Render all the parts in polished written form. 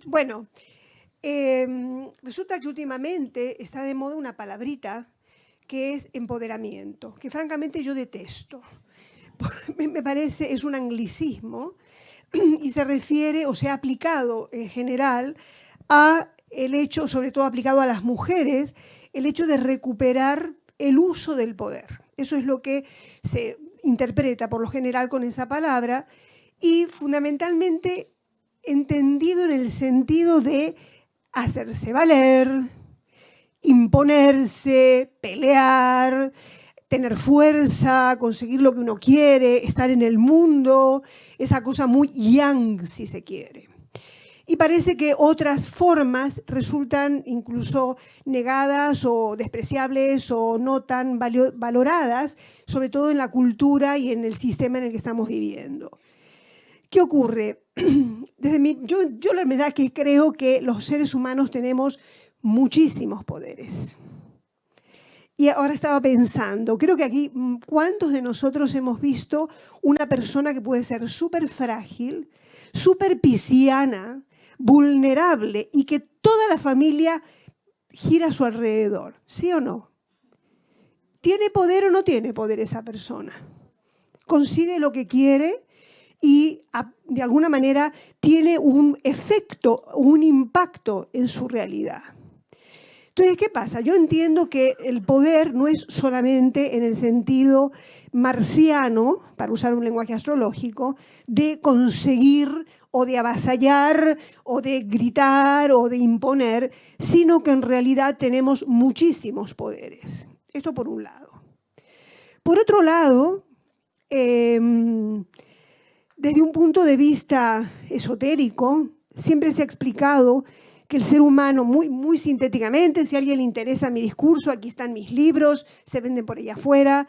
Bueno, resulta que últimamente está de moda una palabrita que es empoderamiento, que francamente yo detesto. Me parece, es un anglicismo y se refiere o se ha aplicado en general a el hecho, sobre todo aplicado a las mujeres, el hecho de recuperar el uso del poder. Eso es lo que se interpreta por lo general con esa palabra y fundamentalmente entendido en el sentido de hacerse valer, imponerse, pelear, tener fuerza, conseguir lo que uno quiere, estar en el mundo, esa cosa muy yang, si se quiere. Y parece que otras formas resultan incluso negadas o despreciables o no tan valoradas, sobre todo en la cultura y en el sistema en el que estamos viviendo. ¿Qué ocurre? Yo la verdad que creo que los seres humanos tenemos muchísimos poderes. Y ahora estaba pensando, creo que aquí, ¿cuántos de nosotros hemos visto una persona que puede ser súper frágil, súper pisciana, vulnerable y que toda la familia gira a su alrededor? ¿Sí o no? ¿Tiene poder o no tiene poder esa persona? Consigue lo que quiere y de alguna manera tiene un efecto, un impacto en su realidad. Entonces, ¿qué pasa? Yo entiendo que el poder no es solamente en el sentido marciano, para usar un lenguaje astrológico, de conseguir o de avasallar o de gritar o de imponer, sino que en realidad tenemos muchísimos poderes. Esto por un lado. Por otro lado, desde un punto de vista esotérico, siempre se ha explicado que el ser humano, muy sintéticamente, si a alguien le interesa mi discurso, aquí están mis libros, se venden por allá afuera.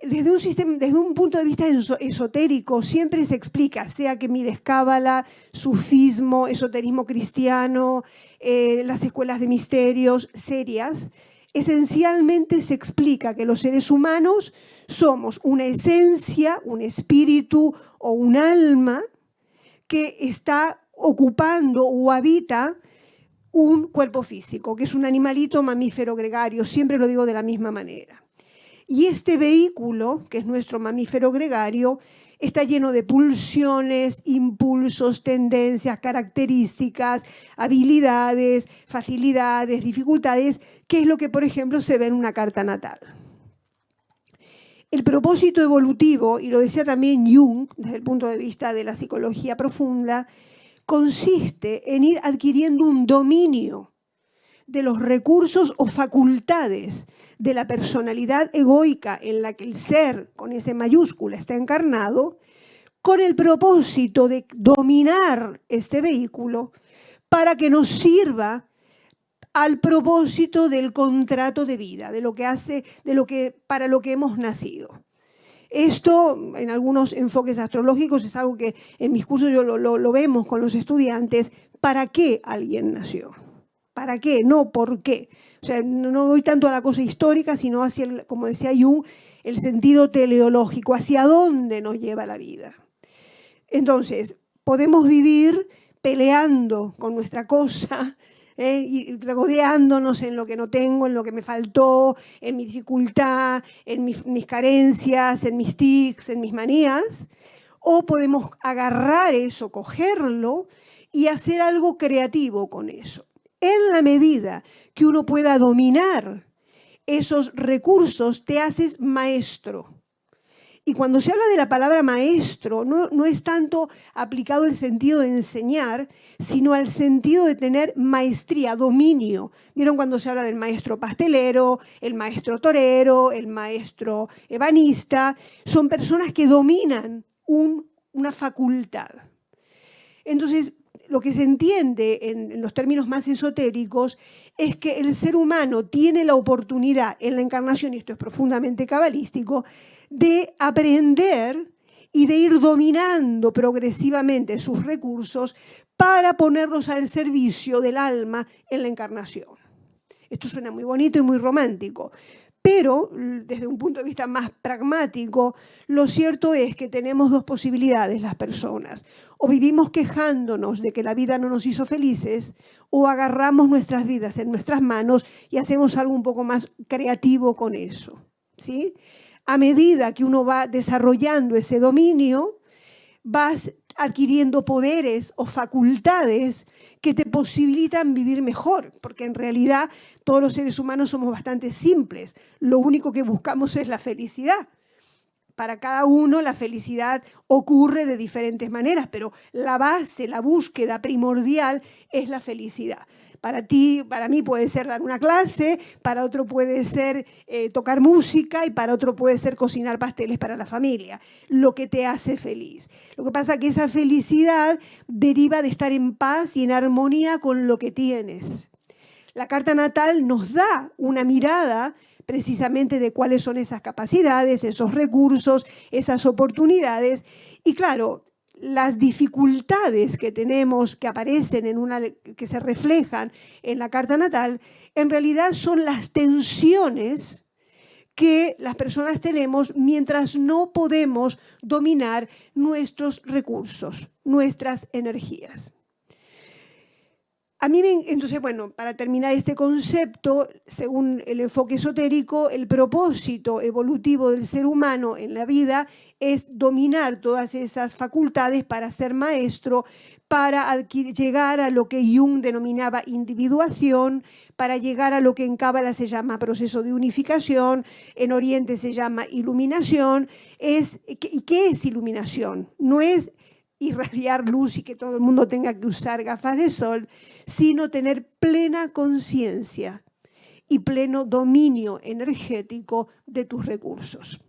Desde un punto de vista esotérico, siempre se explica, sea que mires cábala, sufismo, esoterismo cristiano, las escuelas de misterios serias, esencialmente se explica que los seres humanos somos una esencia, un espíritu o un alma que está ocupando o habita un cuerpo físico, que es un animalito mamífero gregario, siempre lo digo de la misma manera. Y este vehículo, que es nuestro mamífero gregario, está lleno de pulsiones, impulsos, tendencias, características, habilidades, facilidades, dificultades, que es lo que, por ejemplo, se ve en una carta natal. El propósito evolutivo, y lo decía también Jung, desde el punto de vista de la psicología profunda, consiste en ir adquiriendo un dominio de los recursos o facultades de la personalidad egoica en la que el ser, con ese mayúscula, está encarnado, con el propósito de dominar este vehículo para que nos sirva al propósito del contrato de vida, de lo que hace, para lo que hemos nacido. Esto, en algunos enfoques astrológicos, es algo que en mis cursos lo vemos con los estudiantes. ¿Para qué alguien nació? ¿Para qué? No, ¿por qué? O sea, no voy tanto a la cosa histórica, sino hacia, como decía Jung, el sentido teleológico, hacia dónde nos lleva la vida. Entonces, podemos vivir peleando con nuestra cosa, y regodeándonos en lo que no tengo, en lo que me faltó, en mi dificultad, en mis carencias, en mis tics, en mis manías, o podemos agarrar eso, cogerlo y hacer algo creativo con eso. En la medida que uno pueda dominar esos recursos, te haces maestro. Y cuando se habla de la palabra maestro, no es tanto aplicado el sentido de enseñar, sino al sentido de tener maestría, dominio. ¿Vieron cuando se habla del maestro pastelero, el maestro torero, el maestro ebanista? Son personas que dominan una facultad. Entonces, lo que se entiende en los términos más esotéricos es que el ser humano tiene la oportunidad en la encarnación, y esto es profundamente cabalístico, de aprender y de ir dominando progresivamente sus recursos para ponerlos al servicio del alma en la encarnación. Esto suena muy bonito y muy romántico, Pero desde un punto de vista más pragmático, lo cierto es que tenemos dos posibilidades las personas. O vivimos quejándonos de que la vida no nos hizo felices, o agarramos nuestras vidas en nuestras manos y hacemos algo un poco más creativo con eso, ¿sí? A medida que uno va desarrollando ese dominio, vas adquiriendo poderes o facultades que te posibilitan vivir mejor, porque en realidad todos los seres humanos somos bastante simples. Lo único que buscamos es la felicidad. Para cada uno la felicidad ocurre de diferentes maneras, pero la base, la búsqueda primordial es la felicidad. Para ti, para mí puede ser dar una clase, para otro puede ser tocar música y para otro puede ser cocinar pasteles para la familia, lo que te hace feliz. Lo que pasa es que esa felicidad deriva de estar en paz y en armonía con lo que tienes. La carta natal nos da una mirada precisamente de cuáles son esas capacidades, esos recursos, esas oportunidades. Y claro, las dificultades que tenemos, que aparecen que se reflejan en la carta natal, en realidad son las tensiones que las personas tenemos mientras no podemos dominar nuestros recursos, nuestras energías. Entonces, bueno, para terminar este concepto, según el enfoque esotérico, el propósito evolutivo del ser humano en la vida es dominar todas esas facultades para ser maestro, para llegar a lo que Jung denominaba individuación, para llegar a lo que en Cábala se llama proceso de unificación, en Oriente se llama iluminación. ¿Y qué es iluminación? No es irradiar luz y que todo el mundo tenga que usar gafas de sol, sino tener plena conciencia y pleno dominio energético de tus recursos.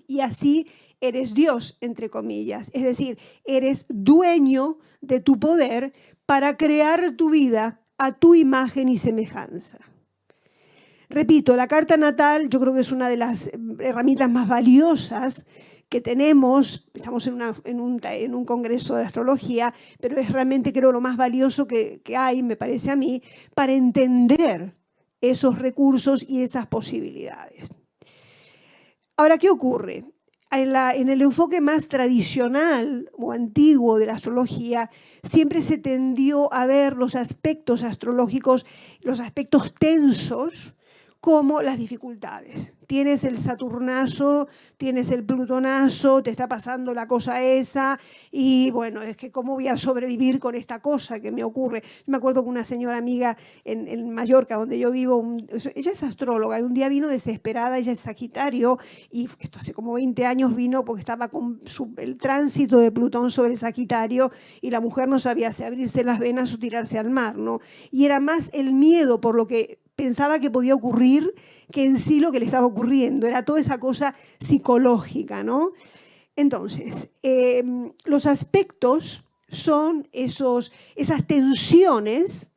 Y así eres Dios, entre comillas, es decir, eres dueño de tu poder para crear tu vida a tu imagen y semejanza. Repito, la carta natal yo creo que es una de las herramientas más valiosas que tenemos. Estamos en un congreso de astrología, pero es realmente, creo, lo más valioso que hay, me parece a mí, para entender esos recursos y esas posibilidades. Ahora, ¿qué ocurre? En el enfoque más tradicional o antiguo de la astrología, siempre se tendió a ver los aspectos astrológicos, los aspectos tensos, como las dificultades. Tienes el Saturnazo, tienes el Plutonazo, te está pasando la cosa esa y bueno, es que cómo voy a sobrevivir con esta cosa que me ocurre. Yo me acuerdo que una señora amiga en Mallorca, donde yo vivo, ella es astróloga y un día vino desesperada, ella es Sagitario y esto hace como 20 años vino porque estaba con el tránsito de Plutón sobre Sagitario y la mujer no sabía si abrirse las venas o tirarse al mar, ¿no? Y era más el miedo por lo que pensaba que podía ocurrir que en sí lo que le estaba ocurriendo. Era toda esa cosa psicológica, ¿no? Entonces, los aspectos son esas tensiones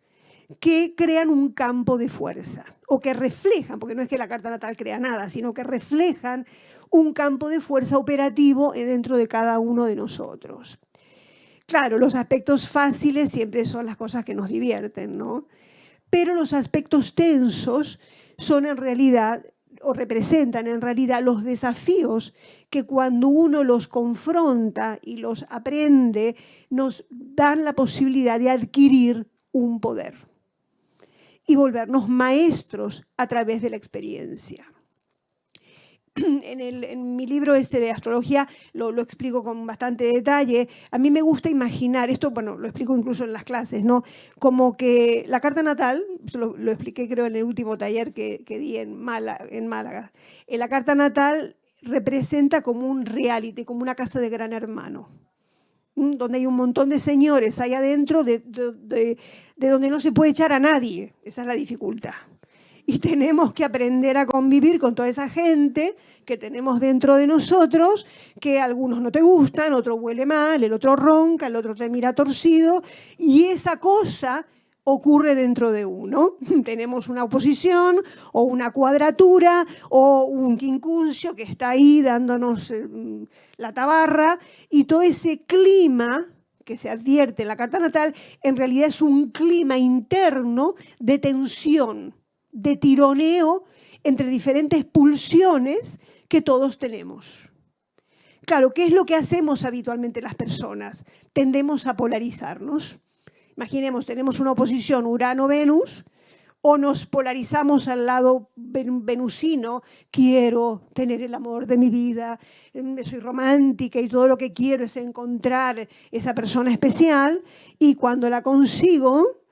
que crean un campo de fuerza o que reflejan, porque no es que la carta natal crea nada, sino que reflejan un campo de fuerza operativo dentro de cada uno de nosotros. Claro, los aspectos fáciles siempre son las cosas que nos divierten, ¿no? Pero los aspectos tensos son en realidad, o representan en realidad, los desafíos que cuando uno los confronta y los aprende, nos dan la posibilidad de adquirir un poder y volvernos maestros a través de la experiencia. En mi libro de astrología lo explico con bastante detalle. A mí me gusta imaginar, esto bueno, lo explico incluso en las clases, ¿no? Como que la carta natal, lo expliqué creo en el último taller que di en Málaga. La carta natal representa como un reality, como una casa de Gran Hermano, donde hay un montón de señores ahí adentro de donde no se puede echar a nadie. Esa es la dificultad. Y tenemos que aprender a convivir con toda esa gente que tenemos dentro de nosotros, que algunos no te gustan, otro huele mal, el otro ronca, el otro te mira torcido, y esa cosa ocurre dentro de uno. Tenemos una oposición o una cuadratura o un quincuncio que está ahí dándonos la tabarra, y todo ese clima que se advierte en la carta natal en realidad es un clima interno de tensión, de tironeo entre diferentes pulsiones que todos tenemos. Claro, ¿qué es lo que hacemos habitualmente las personas? Tendemos a polarizarnos. Imaginemos, tenemos una oposición Urano-Venus, o nos polarizamos al lado venusino, quiero tener el amor de mi vida, soy romántica y todo lo que quiero es encontrar esa persona especial, y cuando la consigo,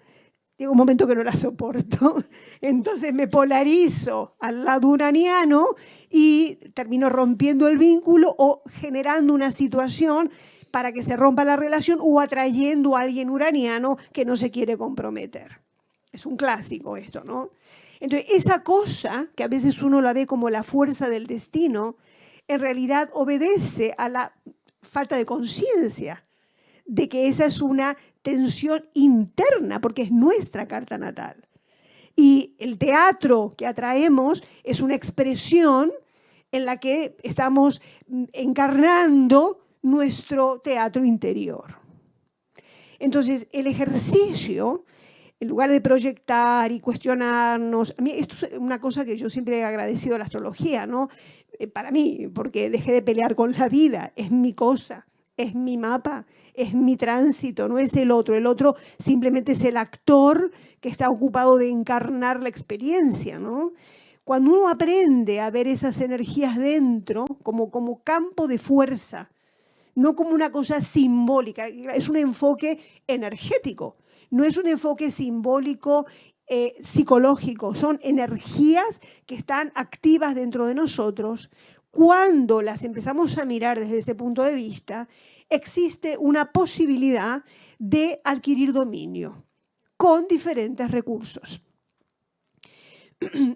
llega un momento que no la soporto, entonces me polarizo al lado uraniano y termino rompiendo el vínculo o generando una situación para que se rompa la relación o atrayendo a alguien uraniano que no se quiere comprometer. Es un clásico esto, ¿no? Entonces, esa cosa, que a veces uno la ve como la fuerza del destino, en realidad obedece a la falta de conciencia de que esa es una tensión interna, porque es nuestra carta natal. Y el teatro que atraemos es una expresión en la que estamos encarnando nuestro teatro interior. Entonces, el ejercicio, en lugar de proyectar y cuestionarnos, a mí esto es una cosa que yo siempre he agradecido a la astrología, ¿no? Para mí, porque dejé de pelear con la vida, es mi cosa, es mi mapa, es mi tránsito, no es el otro. El otro simplemente es el actor que está ocupado de encarnar la experiencia, ¿no? Cuando uno aprende a ver esas energías dentro como campo de fuerza, no como una cosa simbólica, es un enfoque energético. No es un enfoque simbólico psicológico, son energías que están activas dentro de nosotros. Cuando las empezamos a mirar desde ese punto de vista, existe una posibilidad de adquirir dominio con diferentes recursos.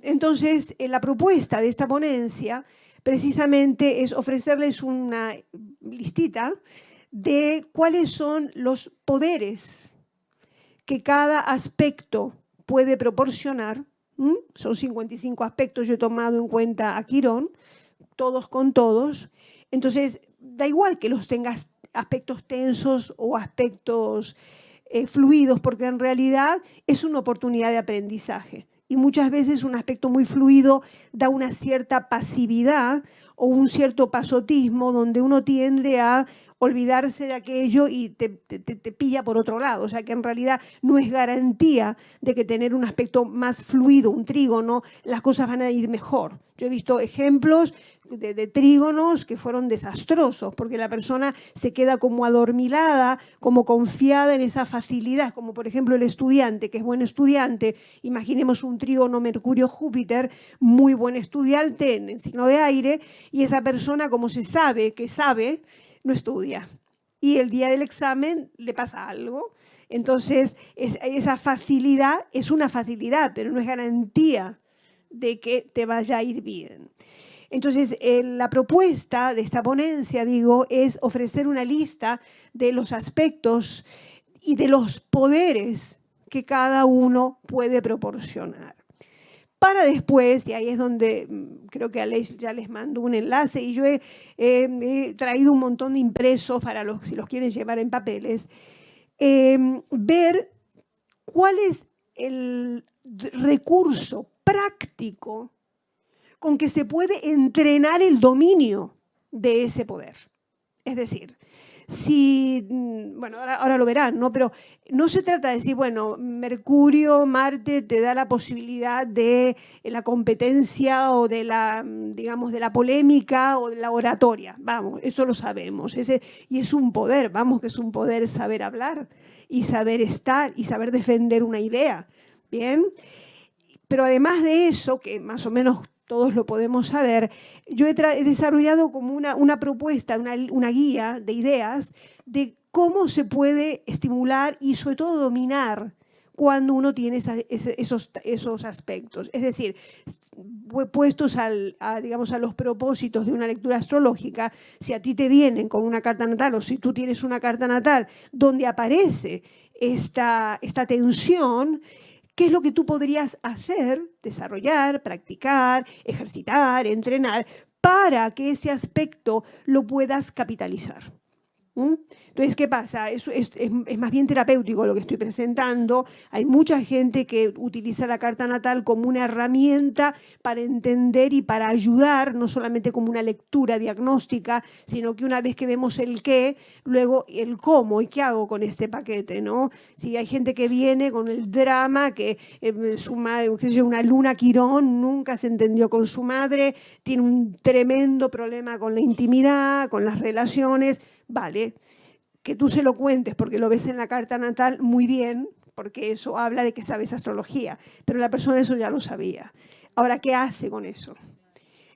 Entonces, la propuesta de esta ponencia precisamente es ofrecerles una listita de cuáles son los poderes que cada aspecto puede proporcionar. Son 55 aspectos, yo he tomado en cuenta a Quirón, todos con todos. Entonces, da igual que los tengas aspectos tensos o aspectos fluidos, porque en realidad es una oportunidad de aprendizaje. Y muchas veces un aspecto muy fluido da una cierta pasividad o un cierto pasotismo donde uno tiende a olvidarse de aquello y te pilla por otro lado. O sea que en realidad no es garantía de que tener un aspecto más fluido, un trígono, las cosas van a ir mejor. Yo he visto ejemplos de trígonos que fueron desastrosos, porque la persona se queda como adormilada, como confiada en esa facilidad, como por ejemplo el estudiante, que es buen estudiante. Imaginemos un trígono Mercurio-Júpiter, muy buen estudiante en el signo de aire, y esa persona, como se sabe que sabe, no estudia. Y el día del examen le pasa algo. Entonces, esa facilidad es una facilidad, pero no es garantía de que te vaya a ir bien. Entonces, la propuesta de esta ponencia, digo, es ofrecer una lista de los aspectos y de los poderes que cada uno puede proporcionar. Para después, y ahí es donde creo que Aleix ya les mando un enlace, y yo he traído un montón de impresos para si los quieren llevar en papeles, ver cuál es el recurso práctico con que se puede entrenar el dominio de ese poder. Es decir, si, bueno, ahora lo verán, ¿no? Pero no se trata de decir, bueno, Mercurio, Marte te da la posibilidad de la competencia o de la, digamos, de la polémica o de la oratoria. Vamos, eso lo sabemos. Y es un poder, vamos, que es un poder saber hablar y saber estar y saber defender una idea. Bien, pero además de eso, que más o menos todos lo podemos saber, yo he desarrollado como una propuesta, una guía de ideas de cómo se puede estimular y sobre todo dominar cuando uno tiene esos aspectos. Es decir, puestos digamos, a los propósitos de una lectura astrológica, si a ti te vienen con una carta natal o si tú tienes una carta natal donde aparece esta tensión, ¿qué es lo que tú podrías hacer, desarrollar, practicar, ejercitar, entrenar para que ese aspecto lo puedas capitalizar? ¿Mm? Entonces, ¿qué pasa? Es más bien terapéutico lo que estoy presentando. Hay mucha gente que utiliza la carta natal como una herramienta para entender y para ayudar, no solamente como una lectura diagnóstica, sino que una vez que vemos el qué, luego el cómo y qué hago con este paquete, ¿no? Si hay gente que viene con el drama, que su madre, qué sé yo, una luna Quirón, nunca se entendió con su madre, tiene un tremendo problema con la intimidad, con las relaciones. Vale, que tú se lo cuentes porque lo ves en la carta natal, muy bien, porque eso habla de que sabes astrología, pero la persona eso ya lo sabía. Ahora, ¿qué hace con eso?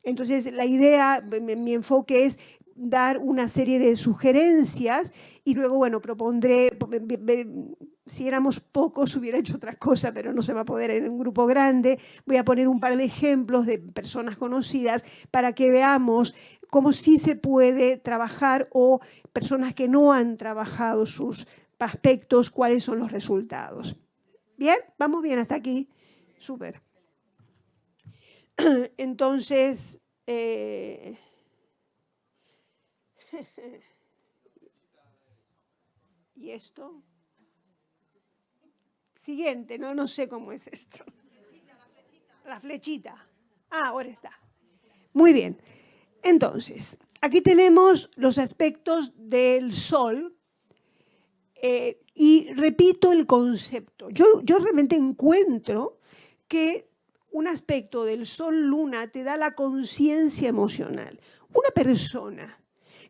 Entonces, la idea, mi enfoque es dar una serie de sugerencias y luego, bueno, propondré, si éramos pocos hubiera hecho otra cosa, pero no se va a poder en un grupo grande. Voy a poner un par de ejemplos de personas conocidas para que veamos cómo sí se puede trabajar o personas que no han trabajado sus aspectos, cuáles son los resultados. ¿Bien? ¿Vamos bien hasta aquí? Súper. Entonces, ¿y esto? Siguiente, no sé cómo es esto. La flechita. Ah, ahora está. Muy bien. Entonces, aquí tenemos los aspectos del Sol y repito el concepto. Yo realmente encuentro que un aspecto del Sol-Luna te da la conciencia emocional. Una persona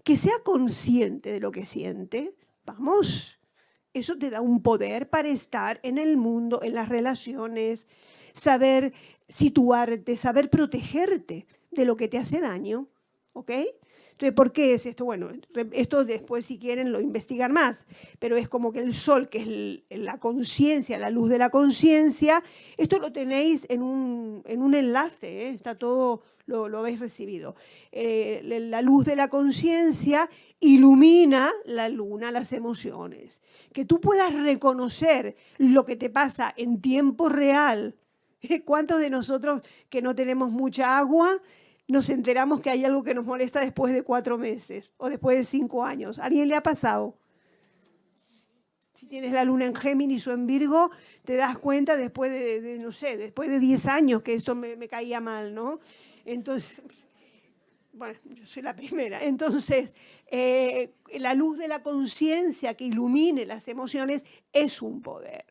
que sea consciente de lo que siente, vamos, eso te da un poder para estar en el mundo, en las relaciones, saber situarte, saber protegerte de lo que te hace daño, ¿ok? Entonces, ¿por qué es esto? Bueno, esto después si quieren lo investigan más, pero es como que el Sol, que es la conciencia, la luz de la conciencia, esto lo tenéis en un enlace, ¿eh? Está todo, lo habéis recibido. La luz de la conciencia ilumina la luna, las emociones. Que tú puedas reconocer lo que te pasa en tiempo real. ¿Cuántos de nosotros que no tenemos mucha agua nos enteramos que hay algo que nos molesta después de 4 meses o después de 5 años? ¿A alguien le ha pasado? Si tienes la luna en Géminis o en Virgo, te das cuenta después no sé, después de 10 años que esto me caía mal, ¿no? Entonces, bueno, yo soy la primera. Entonces, la luz de la conciencia que ilumine las emociones es un poder.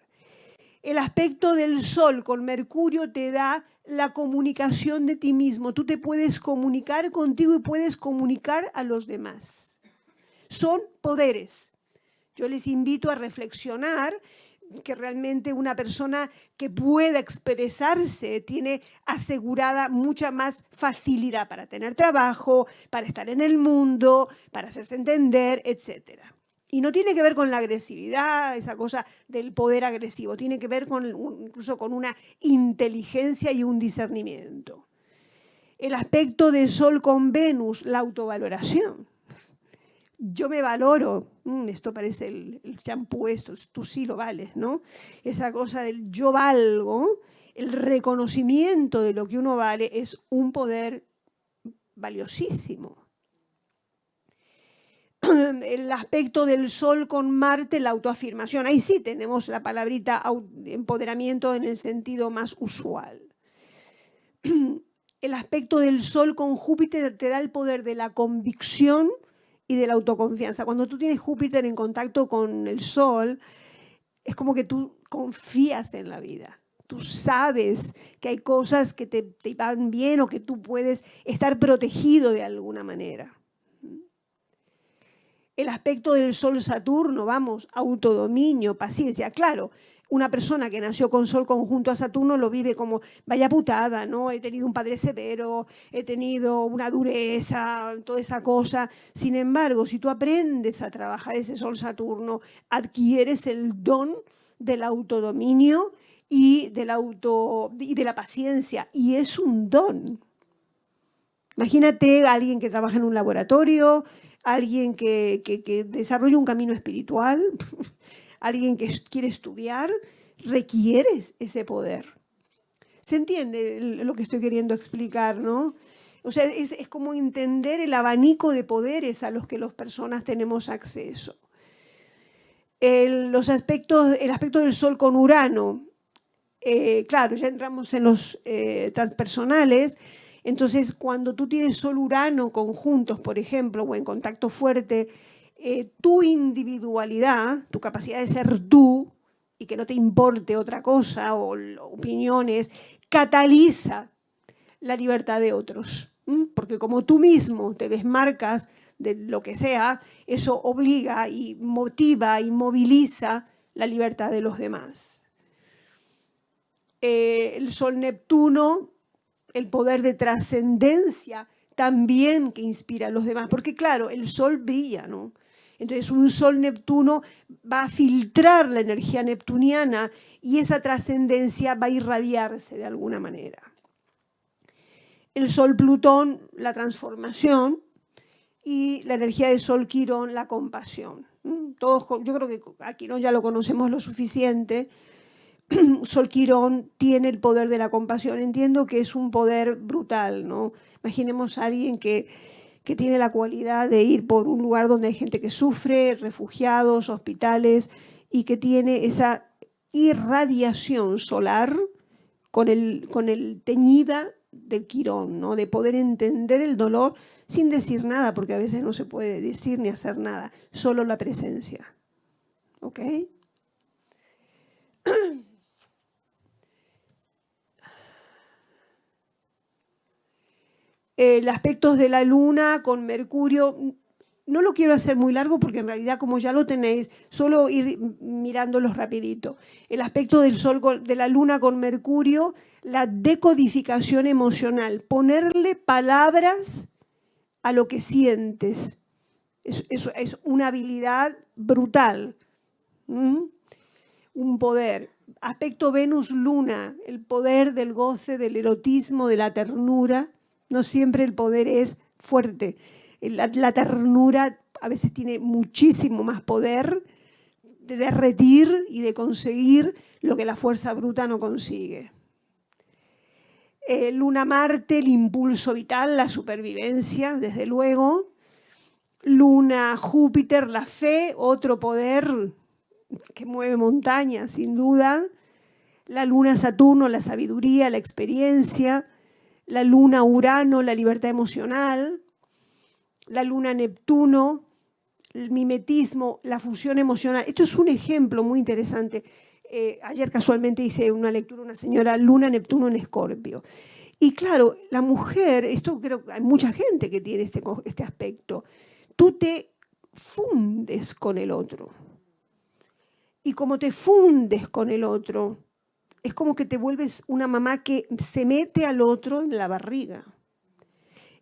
El aspecto del Sol con Mercurio te da la comunicación de ti mismo. Tú te puedes comunicar contigo y puedes comunicar a los demás. Son poderes. Yo les invito a reflexionar que realmente una persona que pueda expresarse tiene asegurada mucha más facilidad para tener trabajo, para estar en el mundo, para hacerse entender, etcétera. Y no tiene que ver con la agresividad, esa cosa del poder agresivo, tiene que ver incluso con una inteligencia y un discernimiento. El aspecto de Sol con Venus, la autovaloración. Yo me valoro, esto parece el champú, esto, tú sí lo vales, ¿no? Esa cosa del yo valgo, el reconocimiento de lo que uno vale es un poder valiosísimo. El aspecto del Sol con Marte, la autoafirmación. Ahí sí tenemos la palabrita empoderamiento en el sentido más usual. El aspecto del Sol con Júpiter te da el poder de la convicción y de la autoconfianza. Cuando tú tienes Júpiter en contacto con el Sol, es como que tú confías en la vida. Tú sabes que hay cosas que te van bien o que tú puedes estar protegido de alguna manera. El aspecto del Sol-Saturno, vamos, autodominio, paciencia. Claro, una persona que nació con Sol conjunto a Saturno lo vive como, vaya putada, ¿no? He tenido un padre severo, he tenido una dureza, toda esa cosa. Sin embargo, si tú aprendes a trabajar ese Sol-Saturno, adquieres el don del autodominio y de la paciencia. Y es un don. Imagínate a alguien que trabaja en un laboratorio, alguien que desarrolla un camino espiritual, alguien que quiere estudiar, requieres ese poder. ¿Se entiende lo que estoy queriendo explicar, no? O sea, es como entender el abanico de poderes a los que las personas tenemos acceso. El aspecto del Sol con Urano, claro, ya entramos en los transpersonales. Entonces, cuando tú tienes Sol-Urano conjuntos, por ejemplo, o en contacto fuerte, tu individualidad, tu capacidad de ser tú, y que no te importe otra cosa o opiniones, cataliza la libertad de otros. Porque como tú mismo te desmarcas de lo que sea, eso obliga y motiva y moviliza la libertad de los demás. El Sol Neptuno, el poder de trascendencia también que inspira a los demás, porque claro, el Sol brilla, ¿no? Entonces un Sol Neptuno va a filtrar la energía neptuniana y esa trascendencia va a irradiarse de alguna manera. El Sol Plutón, la transformación, y la energía de Sol Quirón, la compasión. Todos, yo creo que a Quirón ya lo conocemos lo suficiente. Sol Quirón tiene el poder de la compasión. Entiendo que es un poder brutal, ¿no? Imaginemos a alguien que tiene la cualidad de ir por un lugar donde hay gente que sufre, refugiados, hospitales, y que tiene esa irradiación solar con el teñida del Quirón, ¿no? De poder entender el dolor sin decir nada, porque a veces no se puede decir ni hacer nada, solo la presencia. ¿Ok? Aspectos de la Luna con Mercurio, no lo quiero hacer muy largo porque en realidad como ya lo tenéis, solo ir mirándolos rapidito. El aspecto del Sol, de la Luna con Mercurio, la decodificación emocional, ponerle palabras a lo que sientes. Es una habilidad brutal. Un poder. Aspecto Venus-Luna, el poder del goce, del erotismo, de la ternura. No siempre el poder es fuerte. La ternura a veces tiene muchísimo más poder de derretir y de conseguir lo que la fuerza bruta no consigue. Luna-Marte, el impulso vital, la supervivencia, desde luego. Luna-Júpiter, la fe, otro poder que mueve montañas, sin duda. La Luna-Saturno, la sabiduría, la experiencia. La Luna-Urano, la libertad emocional. La Luna-Neptuno, el mimetismo, la fusión emocional. Esto es un ejemplo muy interesante. Ayer casualmente hice una lectura, una señora, Luna-Neptuno en Escorpio. Y claro, la mujer, esto creo que hay mucha gente que tiene este aspecto. Tú te fundes con el otro. Y como te fundes con el otro, es como que te vuelves una mamá que se mete al otro en la barriga.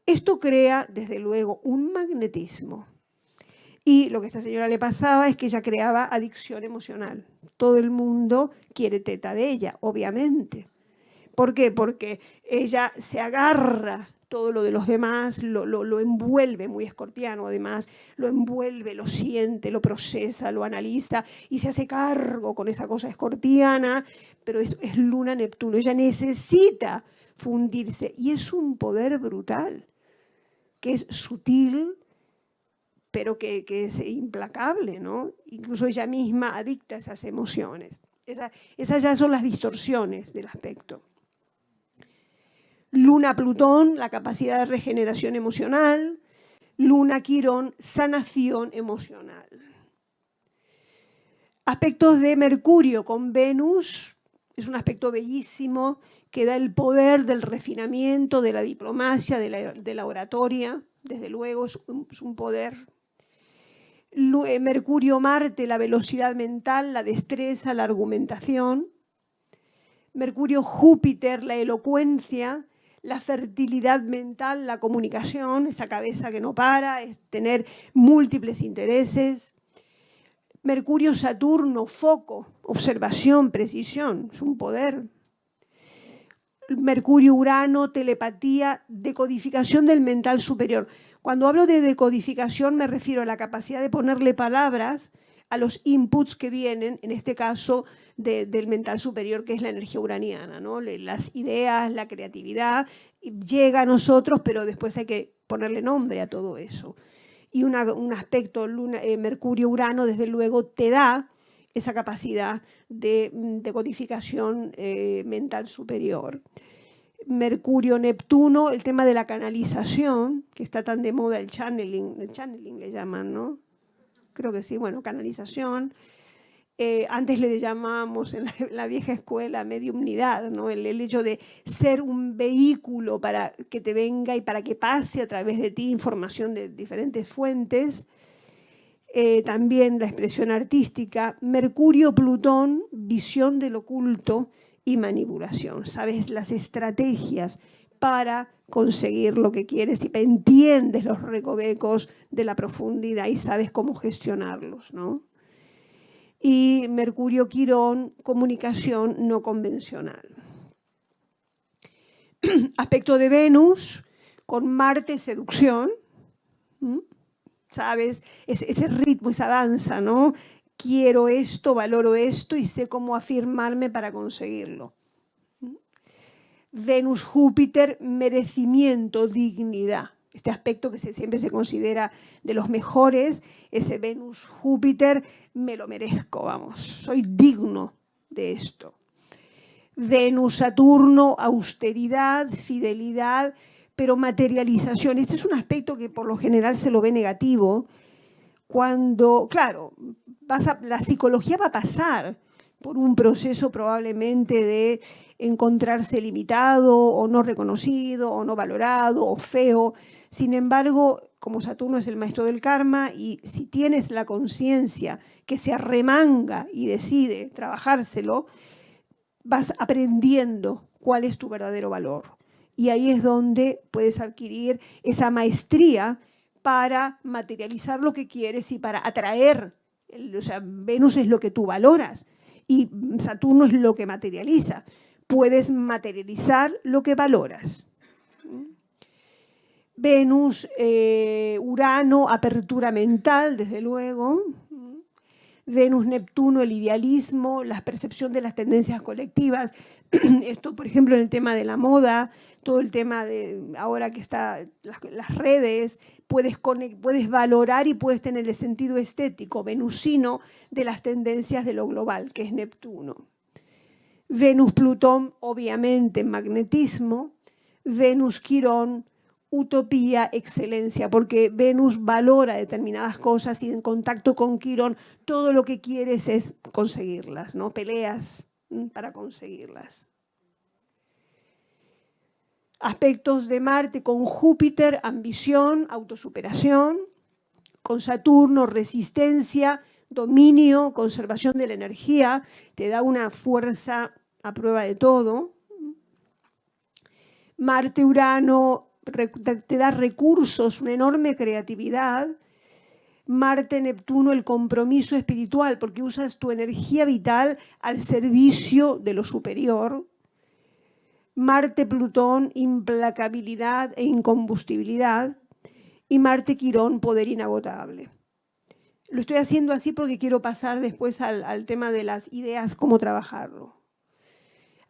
Esto crea, desde luego, un magnetismo. Y lo que a esta señora le pasaba es que ella creaba adicción emocional. Todo el mundo quiere teta de ella, obviamente. ¿Por qué? Porque ella se agarra todo lo de los demás, lo envuelve, muy escorpiano además, lo envuelve, lo siente, lo procesa, lo analiza y se hace cargo con esa cosa escorpiana, pero es Luna-Neptuno. Ella necesita fundirse y es un poder brutal, que es sutil, pero que es implacable, ¿no? Incluso ella misma adicta a esas emociones. Esas ya son las distorsiones del aspecto. Luna-Plutón, la capacidad de regeneración emocional. Luna-Quirón, sanación emocional. Aspectos de Mercurio con Venus, es un aspecto bellísimo que da el poder del refinamiento, de la diplomacia, de la oratoria, desde luego es un poder. Mercurio-Marte, la velocidad mental, la destreza, la argumentación. Mercurio-Júpiter, la elocuencia, la fertilidad mental, la comunicación, esa cabeza que no para, es tener múltiples intereses. Mercurio-Saturno, foco, observación, precisión, es un poder. Mercurio-Urano, telepatía, decodificación del mental superior. Cuando hablo de decodificación me refiero a la capacidad de ponerle palabras a los inputs que vienen, en este caso del mental superior, que es la energía uraniana, ¿no? Las ideas, la creatividad, llega a nosotros, pero después hay que ponerle nombre a todo eso. Y un aspecto Mercurio-Urano, desde luego, te da esa capacidad de codificación mental superior. Mercurio-Neptuno, el tema de la canalización, que está tan de moda, el channeling le llaman, ¿no? Creo que sí, bueno, canalización. Antes le llamábamos en la vieja escuela mediumnidad, ¿no? El hecho de ser un vehículo para que te venga y para que pase a través de ti información de diferentes fuentes. También la expresión artística. Mercurio-Plutón, visión del oculto y manipulación. Sabes las estrategias para conseguir lo que quieres y entiendes los recovecos de la profundidad y sabes cómo gestionarlos, ¿no? Y Mercurio-Quirón, comunicación no convencional. Aspecto de Venus, con Marte, seducción. ¿Sabes? Ese ritmo, esa danza, ¿no? Quiero esto, valoro esto y sé cómo afirmarme para conseguirlo. Venus-Júpiter, merecimiento, dignidad. Este aspecto que siempre se considera de los mejores, ese Venus-Júpiter, me lo merezco, vamos, soy digno de esto. Venus-Saturno, austeridad, fidelidad, pero materialización. Este es un aspecto que por lo general se lo ve negativo. Cuando, claro, la psicología va a pasar por un proceso probablemente de encontrarse limitado o no reconocido o no valorado o feo. Sin embargo, como Saturno es el maestro del karma y si tienes la conciencia que se arremanga y decide trabajárselo, vas aprendiendo cuál es tu verdadero valor. Y ahí es donde puedes adquirir esa maestría para materializar lo que quieres y para atraer. O sea, Venus es lo que tú valoras y Saturno es lo que materializa. Puedes materializar lo que valoras. Venus, Urano, apertura mental, desde luego. Venus, Neptuno, el idealismo, la percepción de las tendencias colectivas. Esto, por ejemplo, en el tema de la moda, todo el tema de ahora que están las redes, puedes valorar y puedes tener el sentido estético venusino de las tendencias de lo global, que es Neptuno. Venus, Plutón, obviamente, magnetismo. Venus, Quirón, utopía, excelencia, porque Venus valora determinadas cosas y en contacto con Quirón todo lo que quieres es conseguirlas, ¿no? Peleas para conseguirlas. Aspectos de Marte con Júpiter, ambición, autosuperación. Con Saturno, resistencia, dominio, conservación de la energía. Te da una fuerza a prueba de todo. Marte, Urano, te da recursos, una enorme creatividad. Marte, Neptuno, el compromiso espiritual, porque usas tu energía vital al servicio de lo superior. Marte, Plutón, implacabilidad e incombustibilidad. Y Marte, Quirón, poder inagotable. Lo estoy haciendo así porque quiero pasar después al tema de las ideas, cómo trabajarlo.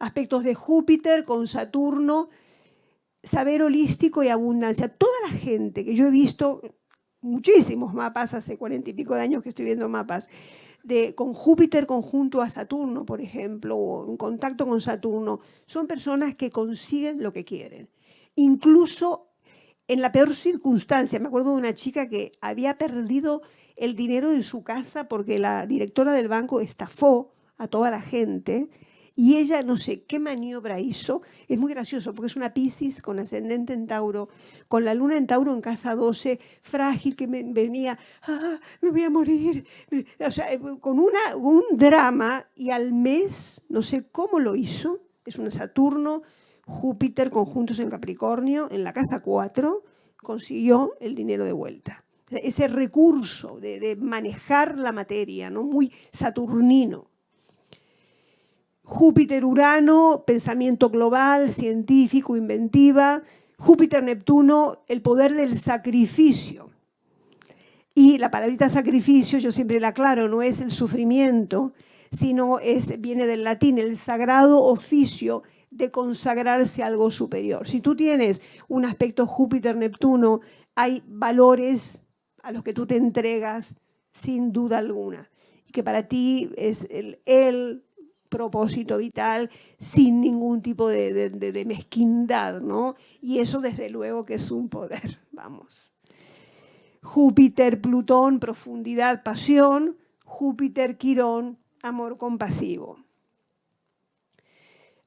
Aspectos de Júpiter con Saturno, saber holístico y abundancia. Toda la gente que yo he visto, muchísimos mapas, hace 40 y pico de años que estoy viendo mapas, con Júpiter conjunto a Saturno, por ejemplo, o en contacto con Saturno, son personas que consiguen lo que quieren. Incluso en la peor circunstancia. Me acuerdo de una chica que había perdido el dinero de su casa porque la directora del banco estafó a toda la gente. Y ella, no sé qué maniobra hizo, es muy gracioso porque es una Piscis con ascendente en Tauro, con la luna en Tauro en casa 12, frágil, que venía, me voy a morir, o sea, con un drama y al mes, no sé cómo lo hizo, es un Saturno, Júpiter conjuntos en Capricornio, en la casa 4, consiguió el dinero de vuelta. Ese recurso de manejar la materia, ¿no? Muy saturnino. Júpiter-Urano, pensamiento global, científico, inventiva. Júpiter-Neptuno, el poder del sacrificio. Y la palabrita sacrificio, yo siempre la aclaro, no es el sufrimiento, sino viene del latín, el sagrado oficio de consagrarse a algo superior. Si tú tienes un aspecto Júpiter-Neptuno, hay valores a los que tú te entregas sin duda alguna, y que para ti es el propósito vital sin ningún tipo de mezquindad, ¿no? Y eso desde luego que es un poder, vamos. Júpiter, Plutón, profundidad, pasión. Júpiter, Quirón, amor compasivo.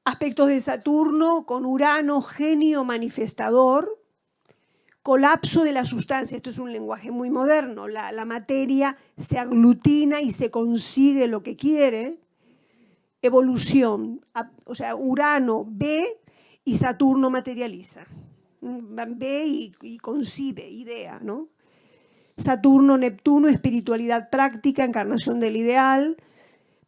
Aspectos de Saturno con Urano, genio manifestador. Colapso de la sustancia. Esto es un lenguaje muy moderno. La materia se aglutina y se consigue lo que quiere. Evolución. O sea, Urano ve y Saturno materializa. Ve y concibe, idea, ¿no? Saturno, Neptuno, espiritualidad práctica, encarnación del ideal.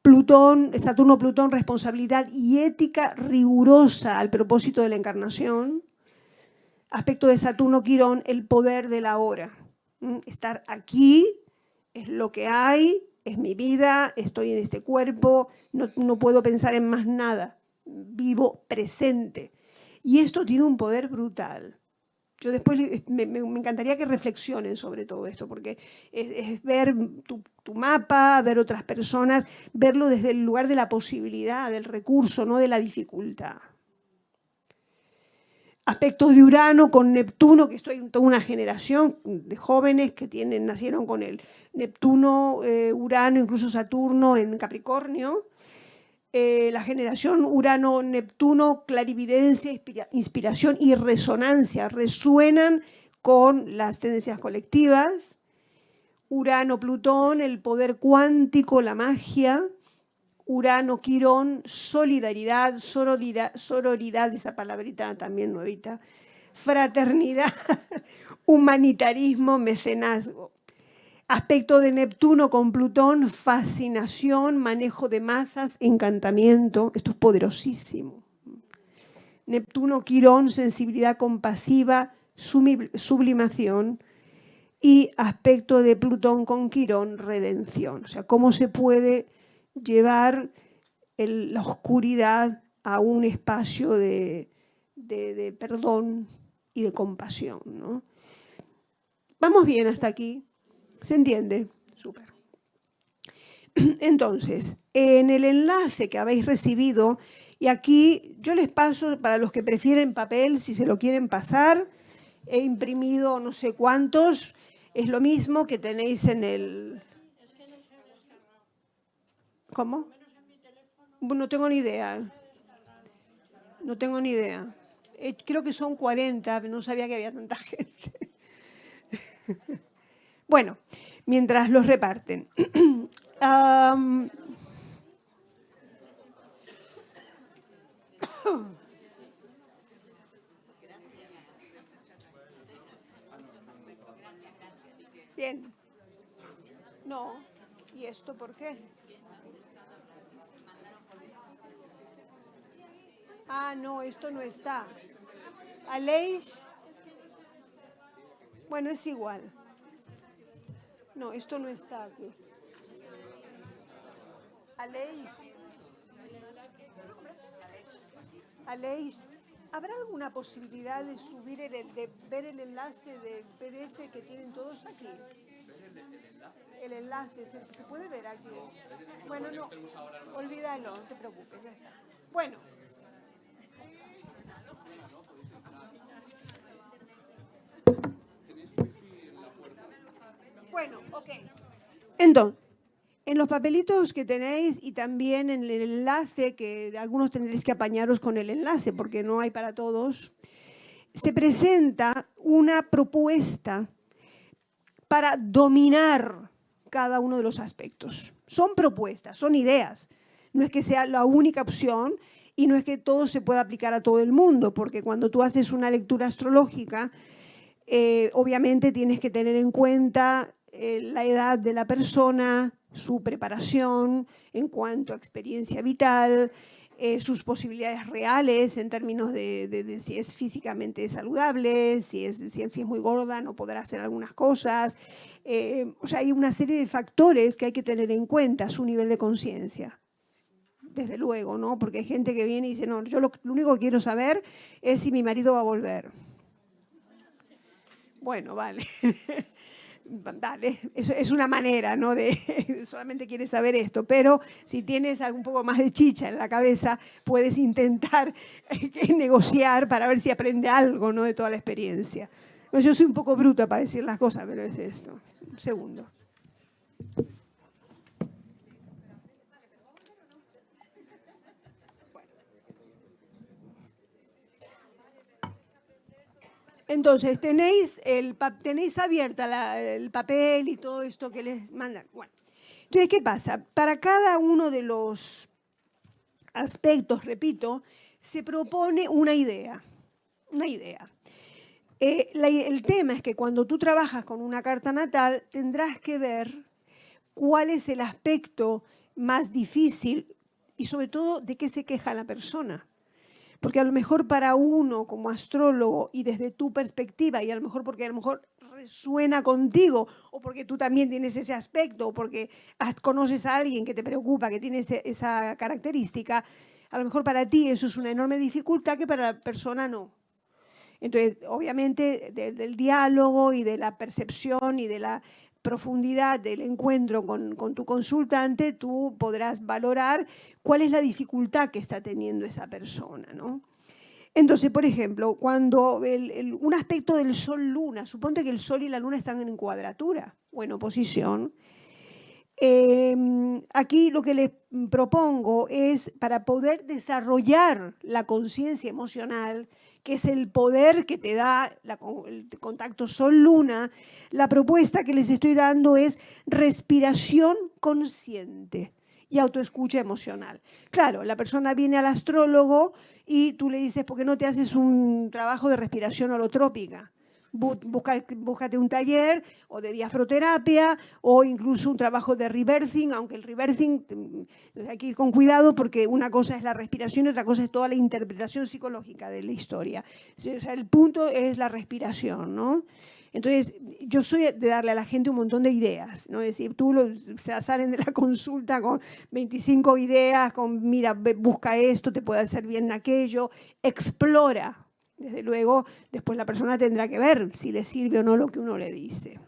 Plutón, Saturno, Plutón, responsabilidad y ética rigurosa al propósito de la encarnación. Aspecto de Saturno, Quirón, el poder de la hora. Estar aquí es lo que hay, es mi vida, estoy en este cuerpo, no puedo pensar en más nada. Vivo presente. Y esto tiene un poder brutal. Yo después me encantaría que reflexionen sobre todo esto, porque es ver tu mapa, ver otras personas, verlo desde el lugar de la posibilidad, del recurso, no de la dificultad. Aspectos de Urano con Neptuno, que estoy en toda una generación de jóvenes que nacieron con el Neptuno, Urano, incluso Saturno en Capricornio. La generación Urano-Neptuno, clarividencia, inspiración y resonancia, resuenan con las tendencias colectivas. Urano-Plutón, el poder cuántico, la magia. Urano-Quirón, solidaridad, sororidad, esa palabrita también nuevita. Fraternidad, humanitarismo, mecenazgo. Aspecto de Neptuno con Plutón, fascinación, manejo de masas, encantamiento. Esto es poderosísimo. Neptuno, Quirón, sensibilidad compasiva, sublimación. Y aspecto de Plutón con Quirón, redención. O sea, cómo se puede llevar la oscuridad a un espacio de perdón y de compasión, ¿no? ¿Vamos bien hasta aquí? ¿Se entiende? Súper. Entonces, en el enlace que habéis recibido, y aquí yo les paso, para los que prefieren papel, si se lo quieren pasar, he imprimido no sé cuántos, es lo mismo que tenéis en el... ¿Cómo? No tengo ni idea. No tengo ni idea. Creo que son 40, pero no sabía que había tanta gente. Bueno, mientras los reparten. Bien. No. ¿Y esto por qué? Ah, no, esto no está. Aleix. Bueno, es igual. No, esto no está aquí. Aleix, ¿habrá alguna posibilidad de subir de ver el enlace del PDF que tienen todos aquí? El enlace, ¿se puede ver aquí? Bueno, no, olvídalo, no te preocupes, ya está. Bueno. Bueno, ok. Entonces, en los papelitos que tenéis y también en el enlace, que algunos tendréis que apañaros con el enlace porque no hay para todos, se presenta una propuesta para dominar cada uno de los aspectos. Son propuestas, son ideas. No es que sea la única opción y no es que todo se pueda aplicar a todo el mundo, porque cuando tú haces una lectura astrológica, obviamente tienes que tener en cuenta la edad de la persona, su preparación en cuanto a experiencia vital, sus posibilidades reales en términos de si es físicamente saludable, si es muy gorda, no podrá hacer algunas cosas. O sea, hay una serie de factores que hay que tener en cuenta, su nivel de conciencia. desde luego, ¿no? Porque hay gente que viene y dice, no, yo lo único que quiero saber es si mi marido va a volver. Bueno, vale. Dale, es una manera, ¿no? De solamente quieres saber esto, pero si tienes un poco más de chicha en la cabeza, puedes intentar negociar para ver si aprende algo, ¿no? De toda la experiencia. Bueno, yo soy un poco bruta para decir las cosas, pero es esto. Un segundo. Entonces, tenéis abierta el papel y todo esto que les mandan. Bueno, entonces, ¿qué pasa? Para cada uno de los aspectos, repito, se propone una idea. Una idea. El tema es que cuando tú trabajas con una carta natal, tendrás que ver cuál es el aspecto más difícil y sobre todo de qué se queja la persona. Porque a lo mejor para uno como astrólogo y desde tu perspectiva, y a lo mejor porque a lo mejor resuena contigo, o porque tú también tienes ese aspecto, o porque conoces a alguien que te preocupa, que tiene esa característica, a lo mejor para ti eso es una enorme dificultad que para la persona no. Entonces, obviamente, del diálogo y de la percepción y de la profundidad del encuentro con tu consultante, tú podrás valorar cuál es la dificultad que está teniendo esa persona, ¿no? Entonces, por ejemplo, cuando un aspecto del Sol-Luna, suponte que el Sol y la Luna están en cuadratura o en oposición, aquí lo que les propongo es, para poder desarrollar la conciencia emocional, que es el poder que te da el contacto Sol-Luna, la propuesta que les estoy dando es respiración consciente y autoescucha emocional. Claro, la persona viene al astrólogo y tú le dices, ¿por qué no te haces un trabajo de respiración holotrópica? Búscate un taller o de diafroterapia o incluso un trabajo de reversing, aunque el reversing hay que ir con cuidado porque una cosa es la respiración y otra cosa es toda la interpretación psicológica de la historia. O sea, el punto es la respiración, ¿no? Entonces, yo soy de darle a la gente un montón de ideas, ¿no? Es decir, salen de la consulta con 25 ideas, mira, busca esto, te puede hacer bien aquello, explora. Desde luego, después la persona tendrá que ver si le sirve o no lo que uno le dice.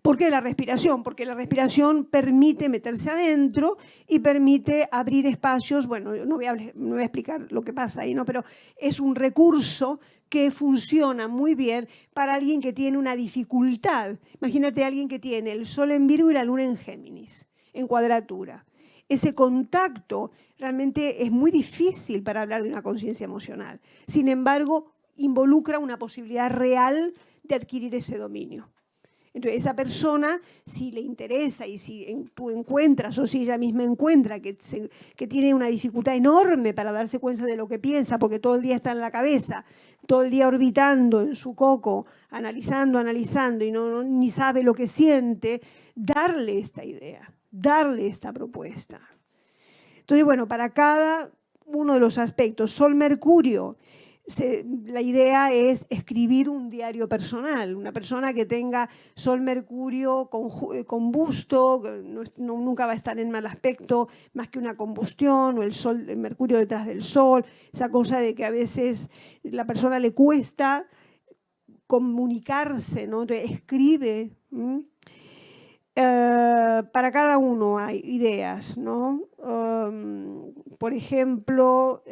¿Por qué la respiración? Porque la respiración permite meterse adentro y permite abrir espacios. Bueno, no voy a explicar lo que pasa ahí, ¿no? Pero es un recurso que funciona muy bien para alguien que tiene una dificultad. Imagínate a alguien que tiene el Sol en Virgo y la Luna en Géminis, en cuadratura. Ese contacto realmente es muy difícil para hablar de una conciencia emocional. Sin embargo, involucra una posibilidad real de adquirir ese dominio. Entonces, esa persona, si le interesa y si tú encuentras o si ella misma encuentra que tiene una dificultad enorme para darse cuenta de lo que piensa, porque todo el día está en la cabeza, todo el día orbitando en su coco, analizando y ni sabe lo que siente, darle esta idea, darle esta propuesta. Entonces, bueno, para cada uno de los aspectos, Sol-Mercurio, la idea es escribir un diario personal. Una persona que tenga Sol-Mercurio combusto, nunca va a estar en mal aspecto, más que una combustión, o el Mercurio detrás del Sol, esa cosa de que a veces la persona le cuesta comunicarse, ¿no? Entonces, escribe. Para cada uno hay ideas, ¿no? Por ejemplo,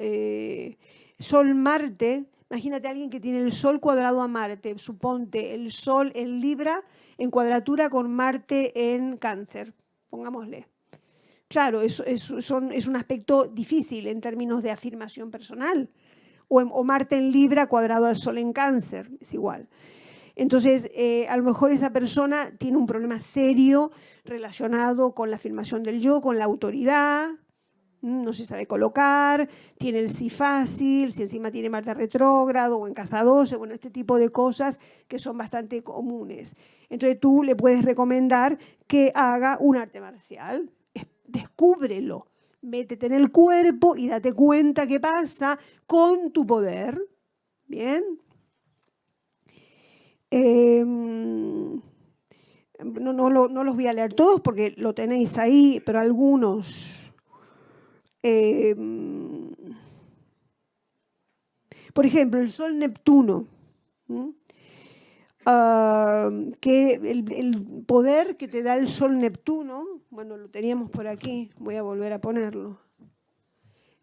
Sol-Marte, imagínate a alguien que tiene el Sol cuadrado a Marte, suponte el Sol en Libra en cuadratura con Marte en Cáncer, pongámosle. Claro, es un aspecto difícil en términos de afirmación personal. O Marte en Libra cuadrado al Sol en Cáncer, es igual. Entonces, a lo mejor esa persona tiene un problema serio relacionado con la afirmación del yo, con la autoridad, no se sabe colocar, tiene el sí fácil, si encima tiene Marte retrógrado o en casa 12, bueno, este tipo de cosas que son bastante comunes. Entonces tú le puedes recomendar que haga un arte marcial, descúbrelo, métete en el cuerpo y date cuenta qué pasa con tu poder, ¿bien? No los voy a leer todos porque lo tenéis ahí, pero algunos. Por ejemplo, el Sol Neptuno, que el poder que te da el Sol Neptuno, bueno, lo teníamos por aquí, voy a volver a ponerlo.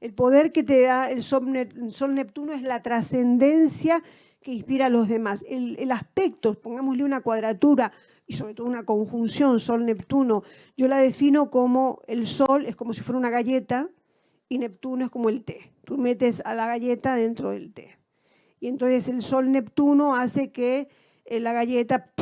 El poder que te da el Sol Neptuno es la trascendencia que inspira a los demás. El aspecto, pongámosle una cuadratura y sobre todo una conjunción Sol-Neptuno, yo la defino como el Sol es como si fuera una galleta y Neptuno es como el té. Tú metes a la galleta dentro del té. Y entonces el Sol-Neptuno hace que la galleta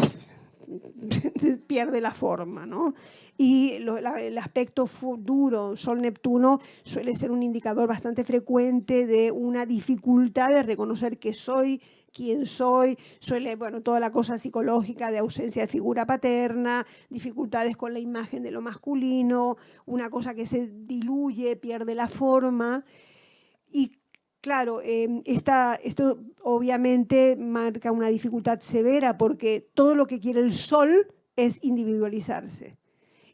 pierde la forma, ¿no? Y el aspecto duro, Sol-Neptuno, suele ser un indicador bastante frecuente de una dificultad de reconocer que soy, quién soy, suele, bueno, toda la cosa psicológica de ausencia de figura paterna, dificultades con la imagen de lo masculino, una cosa que se diluye, pierde la forma. Y claro, esto obviamente marca una dificultad severa porque todo lo que quiere el Sol es individualizarse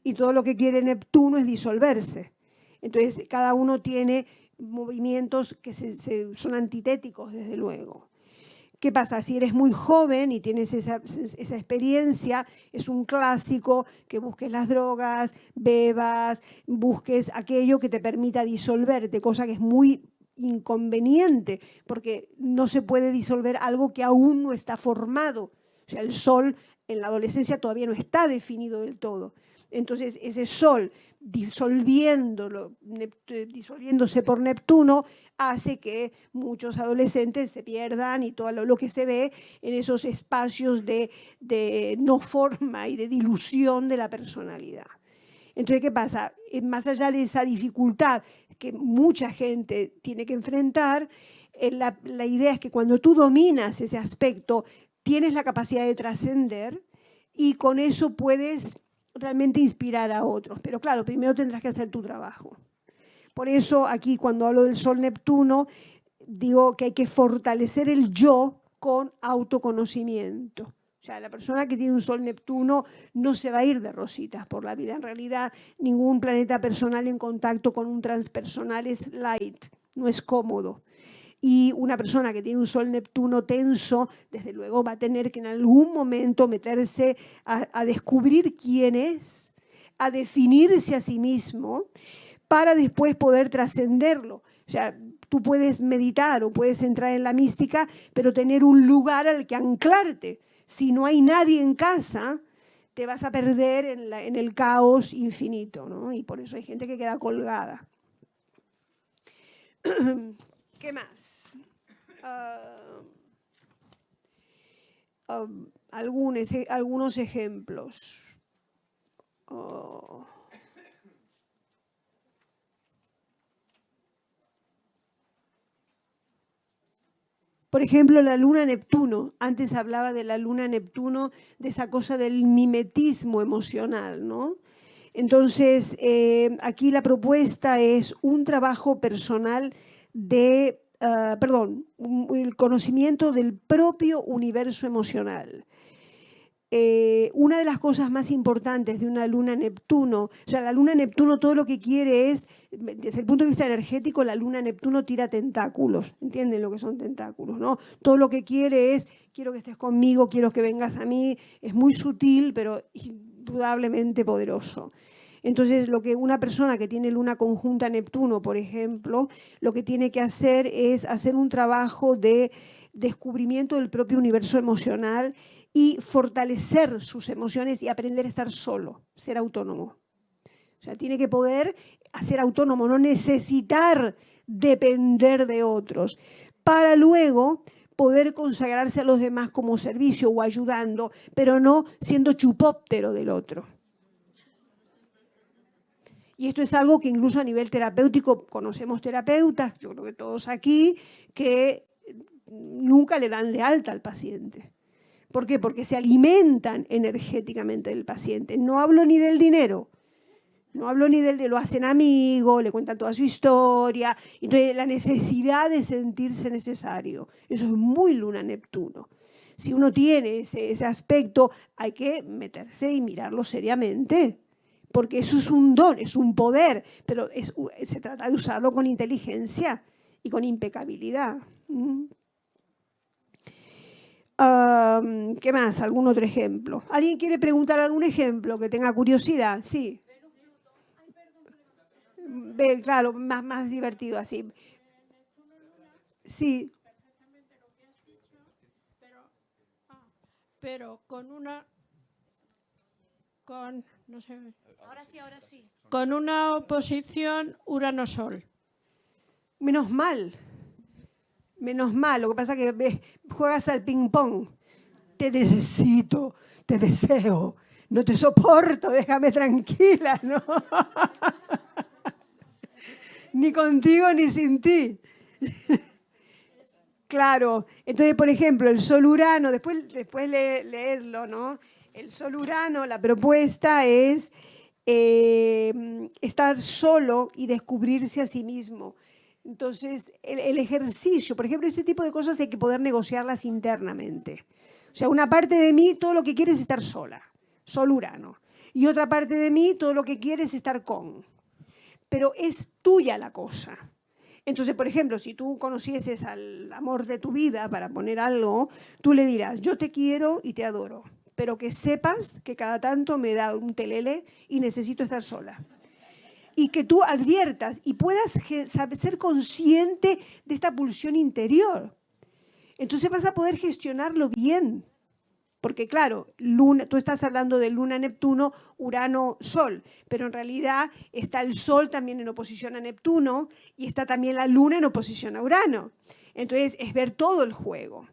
y todo lo que quiere Neptuno es disolverse. Entonces, cada uno tiene movimientos que son antitéticos, desde luego. ¿Qué pasa? Si eres muy joven y tienes esa experiencia, es un clásico que busques las drogas, bebas, busques aquello que te permita disolverte, cosa que es muy inconveniente, porque no se puede disolver algo que aún no está formado. O sea, el Sol en la adolescencia todavía no está definido del todo. Entonces, ese Sol disolviéndose por Neptuno hace que muchos adolescentes se pierdan y todo lo que se ve en esos espacios de no forma y de dilución de la personalidad. Entonces, ¿qué pasa? Más allá de esa dificultad que mucha gente tiene que enfrentar, la idea es que cuando tú dominas ese aspecto, tienes la capacidad de trascender y con eso puedes realmente inspirar a otros. Pero claro, primero tendrás que hacer tu trabajo. Por eso aquí cuando hablo del Sol Neptuno, digo que hay que fortalecer el yo con autoconocimiento. O sea, la persona que tiene un Sol Neptuno no se va a ir de rositas por la vida. En realidad, ningún planeta personal en contacto con un transpersonal es light, no es cómodo. Y una persona que tiene un Sol Neptuno tenso, desde luego va a tener que en algún momento meterse a descubrir quién es, a definirse a sí mismo, para después poder trascenderlo. O sea, tú puedes meditar o puedes entrar en la mística, pero tener un lugar al que anclarte. Si no hay nadie en casa, te vas a perder en el caos infinito, ¿no? Y por eso hay gente que queda colgada. ¿Qué más? Algunos ejemplos. Por ejemplo, la luna Neptuno. Antes hablaba de la luna Neptuno, de esa cosa del mimetismo emocional, ¿no? Entonces, aquí la propuesta es un trabajo personal de, el conocimiento del propio universo emocional. Una de las cosas más importantes de una luna Neptuno, o sea, la luna Neptuno todo lo que quiere es, desde el punto de vista energético, la luna Neptuno tira tentáculos, ¿entienden lo que son tentáculos, no? Todo lo que quiere es, quiero que estés conmigo, quiero que vengas a mí, es muy sutil, pero indudablemente poderoso. Entonces, lo que una persona que tiene luna conjunta Neptuno, por ejemplo, lo que tiene que hacer es hacer un trabajo de descubrimiento del propio universo emocional y fortalecer sus emociones y aprender a estar solo, ser autónomo. O sea, tiene que poder ser autónomo, no necesitar depender de otros, para luego poder consagrarse a los demás como servicio o ayudando, pero no siendo chupóptero del otro. Y esto es algo que incluso a nivel terapéutico conocemos terapeutas, yo creo que todos aquí, que nunca le dan de alta al paciente. ¿Por qué? Porque se alimentan energéticamente del paciente. No hablo ni del dinero, no hablo ni del de lo hacen amigo, le cuentan toda su historia. Entonces, la necesidad de sentirse necesario, eso es muy luna Neptuno. Si uno tiene ese aspecto, hay que meterse y mirarlo seriamente, porque eso es un don, es un poder, pero se trata de usarlo con inteligencia y con impecabilidad. ¿Qué más? ¿Algún otro ejemplo? ¿Alguien quiere preguntar algún ejemplo que tenga curiosidad? Sí. Claro, más divertido así. Sí. Pero no sé, Ahora sí. con una oposición Urano-Sol. Menos mal. Menos mal. Lo que pasa es que juegas al ping-pong. Te necesito, te deseo, no te soporto, déjame tranquila, ¿no? Ni contigo ni sin ti. Claro, entonces, por ejemplo, el Sol Urano, después leerlo, ¿no? El Sol Urano, la propuesta es estar solo y descubrirse a sí mismo. Entonces, el ejercicio, por ejemplo, este tipo de cosas hay que poder negociarlas internamente. O sea, una parte de mí todo lo que quiere es estar sola, Sol Urano. Y otra parte de mí todo lo que quiere es estar con. Pero es tuya la cosa. Entonces, por ejemplo, si tú conocieses al amor de tu vida, para poner algo, tú le dirás, yo te quiero y te adoro, pero que sepas que cada tanto me da un telele y necesito estar sola. Y que tú adviertas y puedas ser consciente de esta pulsión interior. Entonces vas a poder gestionarlo bien. Porque claro, tú estás hablando de Luna, Neptuno, Urano, Sol, pero en realidad está el Sol también en oposición a Neptuno y está también la Luna en oposición a Urano. Entonces es ver todo el juego.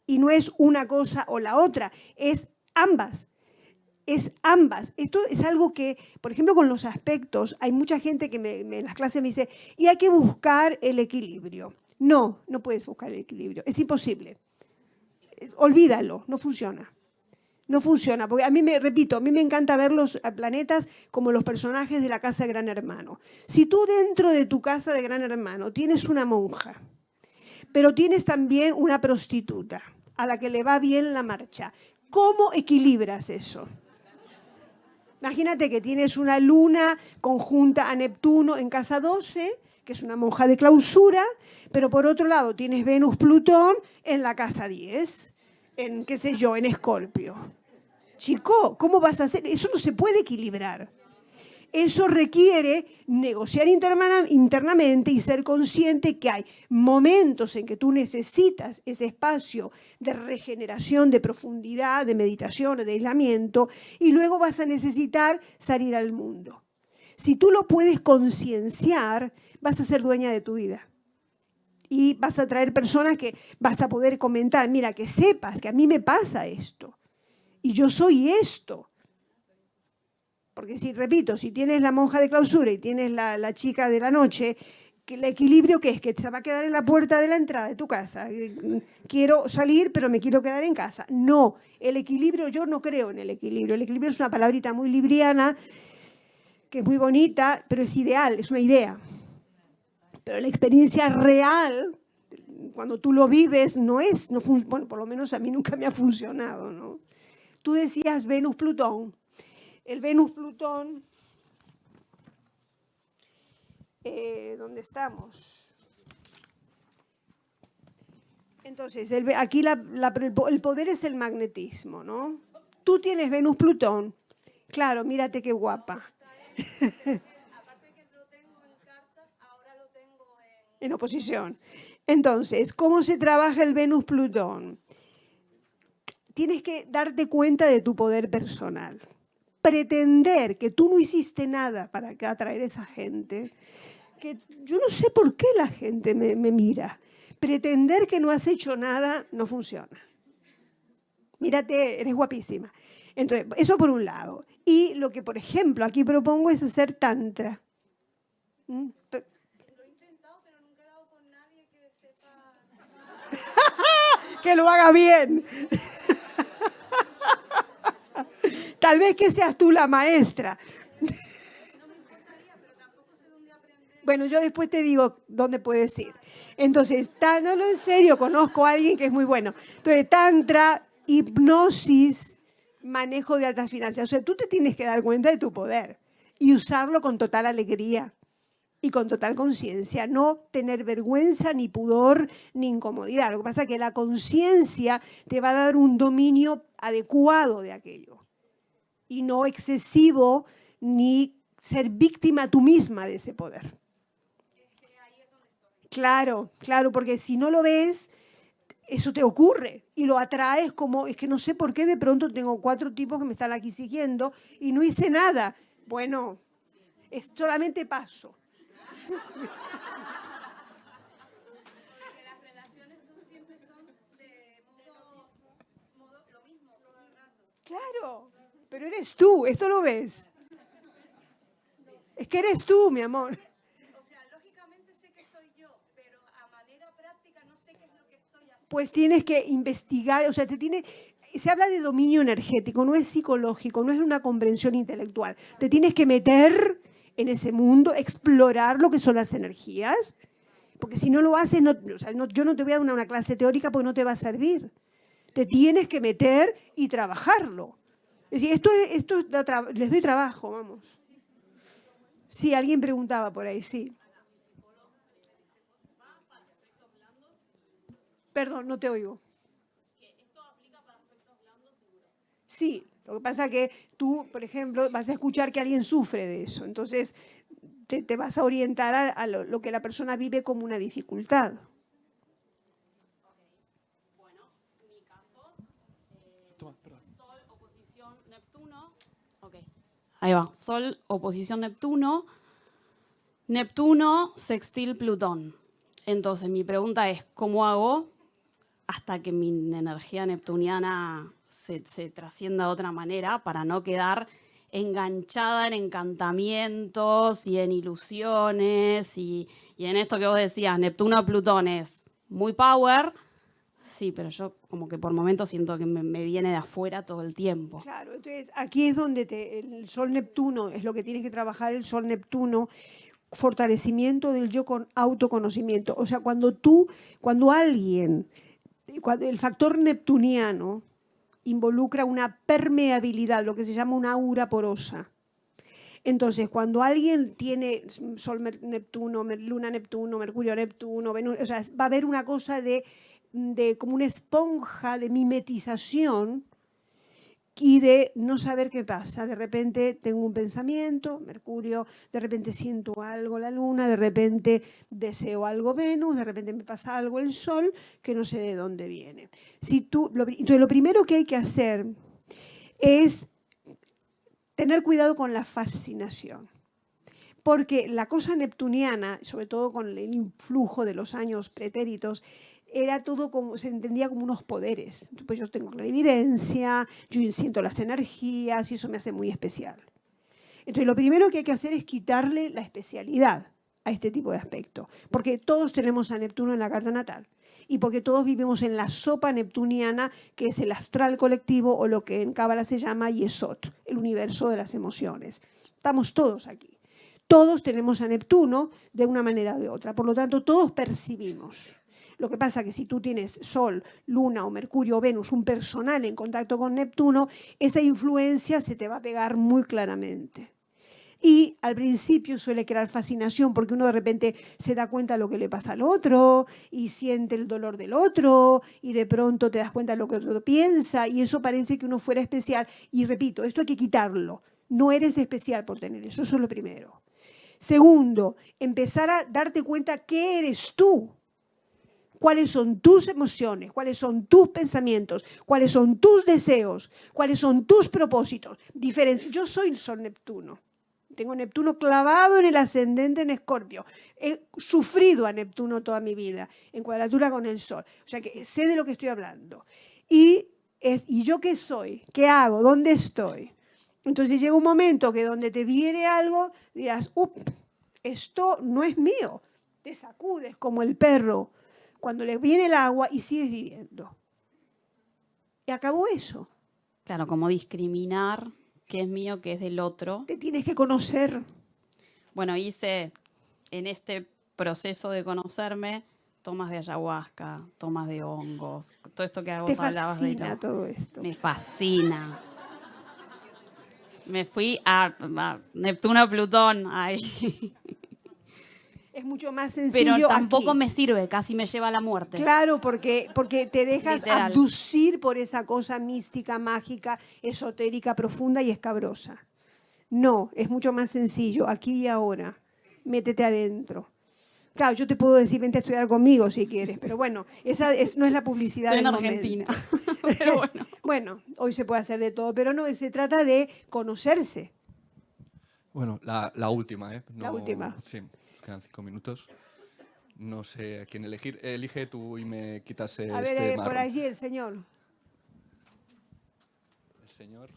Y no es una cosa o la otra, es ambas. Es ambas. Esto es algo que, por ejemplo, con los aspectos, hay mucha gente que en las clases me dice, y hay que buscar el equilibrio. No, no puedes buscar el equilibrio, es imposible. Olvídalo, no funciona. No funciona, porque a mí me encanta ver los planetas como los personajes de la casa de Gran Hermano. Si tú dentro de tu casa de Gran Hermano tienes una monja, pero tienes también una prostituta a la que le va bien la marcha, ¿cómo equilibras eso? Imagínate que tienes una luna conjunta a Neptuno en casa 12, que es una monja de clausura, pero por otro lado tienes Venus-Plutón en la casa 10, en, qué sé yo, en Escorpio. Chico, ¿cómo vas a hacer? Eso no se puede equilibrar. Eso requiere negociar internamente y ser consciente que hay momentos en que tú necesitas ese espacio de regeneración, de profundidad, de meditación, de aislamiento, y luego vas a necesitar salir al mundo. Si tú lo puedes concienciar, vas a ser dueña de tu vida. Y vas a traer personas que vas a poder comentar, mira, que sepas que a mí me pasa esto. Y yo soy esto. Porque repito, si tienes la monja de clausura y tienes la chica de la noche, el equilibrio que es que se va a quedar en la puerta de la entrada de tu casa. Quiero salir, pero me quiero quedar en casa. No, el equilibrio, yo no creo en el equilibrio. El equilibrio es una palabrita muy libriana, que es muy bonita, pero es ideal, es una idea. Pero la experiencia real, cuando tú lo vives, bueno, por lo menos a mí nunca me ha funcionado, ¿no? Tú decías Venus-Plutón. El Venus-Plutón, ¿dónde estamos? Entonces, aquí el poder es el magnetismo, ¿no? Tú tienes Venus-Plutón. Claro, mírate qué guapa. Aparte de que lo tengo en cartas, ahora lo tengo en oposición. Entonces, ¿cómo se trabaja el Venus-Plutón? Tienes que darte cuenta de tu poder personal. Pretender que tú no hiciste nada para atraer a esa gente, que yo no sé por qué la gente me mira. Pretender que no has hecho nada no funciona. Mírate, eres guapísima. Entonces, eso por un lado. Y lo que, por ejemplo, aquí propongo es hacer tantra. Lo he intentado, pero nunca he dado con nadie que sepa. Que lo haga bien. Tal vez que seas tú la maestra. No me importaría, pero tampoco sé dónde aprender. Bueno, yo después te digo dónde puedes ir. Entonces, no, en serio, conozco a alguien que es muy bueno. Entonces, tantra, hipnosis, manejo de altas finanzas. O sea, tú te tienes que dar cuenta de tu poder. y usarlo con total alegría y con total conciencia, no tener vergüenza, ni pudor, ni incomodidad. Lo que pasa es que la conciencia te va a dar un dominio adecuado de aquello y no excesivo, ni ser víctima tú misma de ese poder. Claro, claro, porque si no lo ves, eso te ocurre y lo atraes como, es que no sé por qué de pronto tengo 4 tipos que me están aquí siguiendo y no hice nada. Bueno, es solamente paso. Porque las relaciones siempre son de modo lo mismo todo el rato. Claro, pero eres tú, ¿esto lo ves? Es que eres tú, mi amor. O sea, lógicamente sé que soy yo, pero a manera práctica no sé qué es lo que estoy haciendo. Pues tienes que investigar, o sea, se habla de dominio energético, no es psicológico, no es una comprensión intelectual. Te tienes que meter en ese mundo, explorar lo que son las energías, porque si no lo haces, yo no te voy a dar una clase teórica porque no te va a servir. Te tienes que meter y trabajarlo. Es decir, les doy trabajo, vamos. Sí, alguien preguntaba por ahí, sí. Perdón, no te oigo. Sí, lo que pasa es que tú, por ejemplo, vas a escuchar que alguien sufre de eso. Entonces, te vas a orientar a lo que la persona vive como una dificultad. Bueno, mi caso, Sol, oposición, Neptuno. Ok. Ahí va, Sol, oposición, Neptuno. Neptuno, sextil, Plutón. Entonces, mi pregunta es, ¿cómo hago hasta que mi energía neptuniana se trascienda de otra manera para no quedar enganchada en encantamientos y en ilusiones y en esto que vos decías, Neptuno, Plutón es muy power, sí, pero yo como que por momentos siento que me viene de afuera todo el tiempo. Claro, entonces aquí es donde el Sol Neptuno es lo que tienes que trabajar, el Sol Neptuno, fortalecimiento del yo con autoconocimiento. O sea, cuando alguien, cuando el factor neptuniano involucra una permeabilidad, lo que se llama una aura porosa. Entonces, cuando alguien tiene Sol Neptuno, Luna Neptuno, Mercurio Neptuno, Venus, o sea, va a haber una cosa de como una esponja de mimetización y de no saber qué pasa. De repente tengo un pensamiento, Mercurio, de repente siento algo la Luna, de repente deseo algo Venus, de repente me pasa algo el Sol, que no sé de dónde viene. Entonces, lo primero que hay que hacer es tener cuidado con la fascinación. Porque la cosa neptuniana, sobre todo con el influjo de los años pretéritos, era todo como, se entendía como unos poderes. Pues yo tengo clarividencia, yo siento las energías y eso me hace muy especial. Entonces lo primero que hay que hacer es quitarle la especialidad a este tipo de aspecto. Porque todos tenemos a Neptuno en la carta natal. Y porque todos vivimos en la sopa neptuniana, que es el astral colectivo o lo que en Cábala se llama Yesod, el universo de las emociones. Estamos todos aquí. Todos tenemos a Neptuno de una manera o de otra. Por lo tanto, todos percibimos. Lo que pasa es que si tú tienes Sol, Luna o Mercurio o Venus, un personal en contacto con Neptuno, esa influencia se te va a pegar muy claramente. Y al principio suele crear fascinación porque uno de repente se da cuenta de lo que le pasa al otro y siente el dolor del otro y de pronto te das cuenta de lo que el otro piensa y eso parece que uno fuera especial. Y repito, esto hay que quitarlo. No eres especial por tener eso, eso es lo primero. Segundo, empezar a darte cuenta qué eres tú. Cuáles son tus emociones, cuáles son tus pensamientos, cuáles son tus deseos, cuáles son tus propósitos. Yo soy Sol Neptuno. Tengo Neptuno clavado en el ascendente en Escorpio. He sufrido a Neptuno toda mi vida, en cuadratura con el Sol. O sea que sé de lo que estoy hablando. ¿Y yo qué soy? ¿Qué hago? ¿Dónde estoy? Entonces llega un momento que donde te viene algo, dirás, esto no es mío. Te sacudes como el perro cuando le viene el agua y sigues viviendo. Y acabó eso. Claro, como discriminar qué es mío, qué es del otro. Te tienes que conocer. Bueno, hice en este proceso de conocerme tomas de ayahuasca, tomas de hongos, todo esto que vos hablabas de Te fascina todo esto. Me fascina. Me fui a Neptuno, Plutón, ahí. Es mucho más sencillo. Pero tampoco aquí. me sirve, casi me lleva a la muerte. Claro, porque te dejas Literal. abducir por esa cosa mística, mágica, esotérica, profunda y escabrosa. No, es mucho más sencillo, aquí y ahora. Métete adentro. Claro, yo te puedo decir, vente a estudiar conmigo si quieres, pero bueno, esa no es la publicidad Estoy en del Argentina. momento. Pero bueno. Bueno, hoy se puede hacer de todo, pero no, se trata de conocerse. Bueno, la última, ¿eh? La última. Sí, quedan 5 minutos. No sé a quién elegir. Elige tú y me quitas A ver, este por marrón. allí el señor. El señor.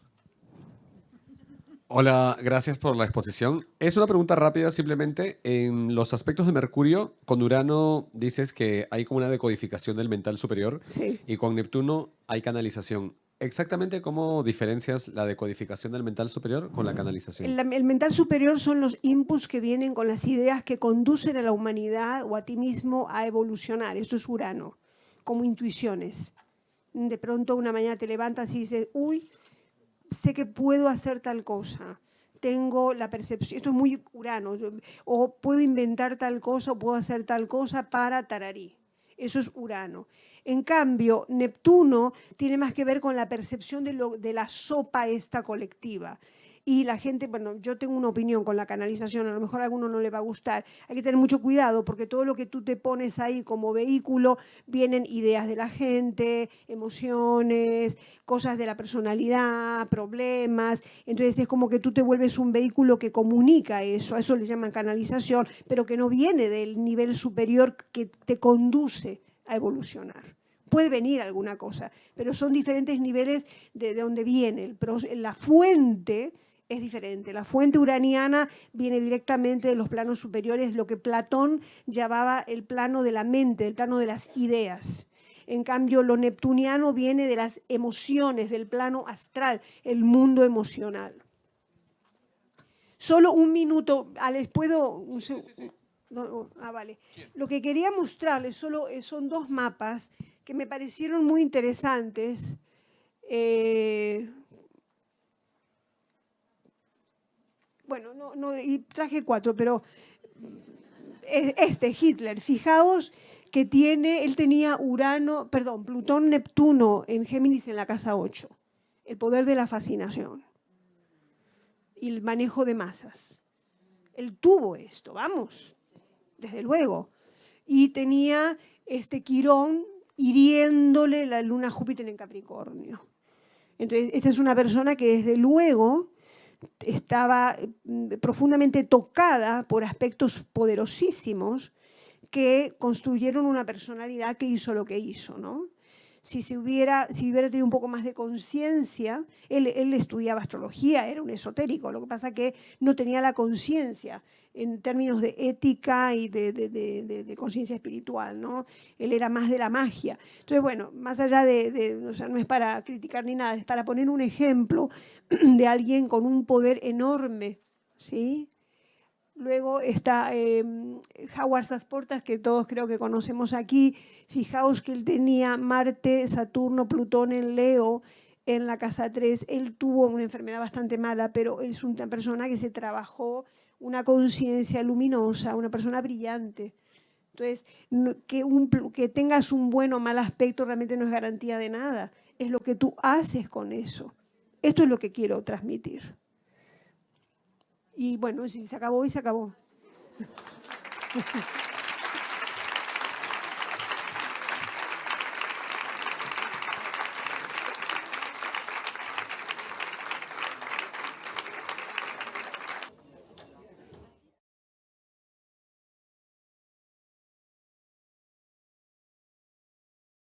Hola, gracias por la exposición. Es una pregunta rápida simplemente. En los aspectos de Mercurio, con Urano dices que hay como una decodificación del mental superior Sí. y con Neptuno hay canalización. Exactamente cómo diferencias la decodificación del mental superior con la canalización. El mental superior son los inputs que vienen con las ideas que conducen a la humanidad o a ti mismo a evolucionar. Eso es Urano, como intuiciones. De pronto una mañana te levantas y dices, uy, sé que puedo hacer tal cosa. Tengo la percepción, esto es muy Urano, o puedo inventar tal cosa o puedo hacer tal cosa para tararí. Eso es Urano. En cambio, Neptuno tiene más que ver con la percepción de la sopa esta colectiva. Y la gente, bueno, yo tengo una opinión con la canalización, a lo mejor a alguno no le va a gustar. Hay que tener mucho cuidado porque todo lo que tú te pones ahí como vehículo, vienen ideas de la gente, emociones, cosas de la personalidad, problemas. Entonces es como que tú te vuelves un vehículo que comunica eso, a eso le llaman canalización, pero que no viene del nivel superior que te conduce a evolucionar. Puede venir alguna cosa, pero son diferentes niveles de donde viene. La fuente es diferente. La fuente uraniana viene directamente de los planos superiores, lo que Platón llamaba el plano de la mente, el plano de las ideas. En cambio, lo neptuniano viene de las emociones, del plano astral, el mundo emocional. Solo un minuto, ¿les puedo? Sí. No, vale. Lo que quería mostrarles son dos mapas que me parecieron muy interesantes. Bueno, y traje 4, pero Hitler, fijaos que él tenía Plutón, Neptuno en Géminis en la casa 8, el poder de la fascinación y el manejo de masas. Él tuvo esto, vamos, desde luego. Y tenía Quirón hiriéndole la luna Júpiter en Capricornio. Entonces, esta es una persona que desde luego estaba profundamente tocada por aspectos poderosísimos que construyeron una personalidad que hizo lo que hizo, ¿no? Si hubiera tenido un poco más de conciencia, él estudiaba astrología, era un esotérico, lo que pasa que no tenía la conciencia en términos de ética y de conciencia espiritual, ¿no? Él era más de la magia. Entonces, bueno, más allá o sea, no es para criticar ni nada, es para poner un ejemplo de alguien con un poder enorme, ¿sí? Luego está Howard Sasportas, que todos creo que conocemos aquí. Fijaos que él tenía Marte, Saturno, Plutón en Leo en la casa 3. Él tuvo una enfermedad bastante mala, pero es una persona que se trabajó una conciencia luminosa, una persona brillante. Entonces, que tengas un buen o mal aspecto realmente no es garantía de nada. Es lo que tú haces con eso. Esto es lo que quiero transmitir. Y bueno, si se acabó, y se acabó.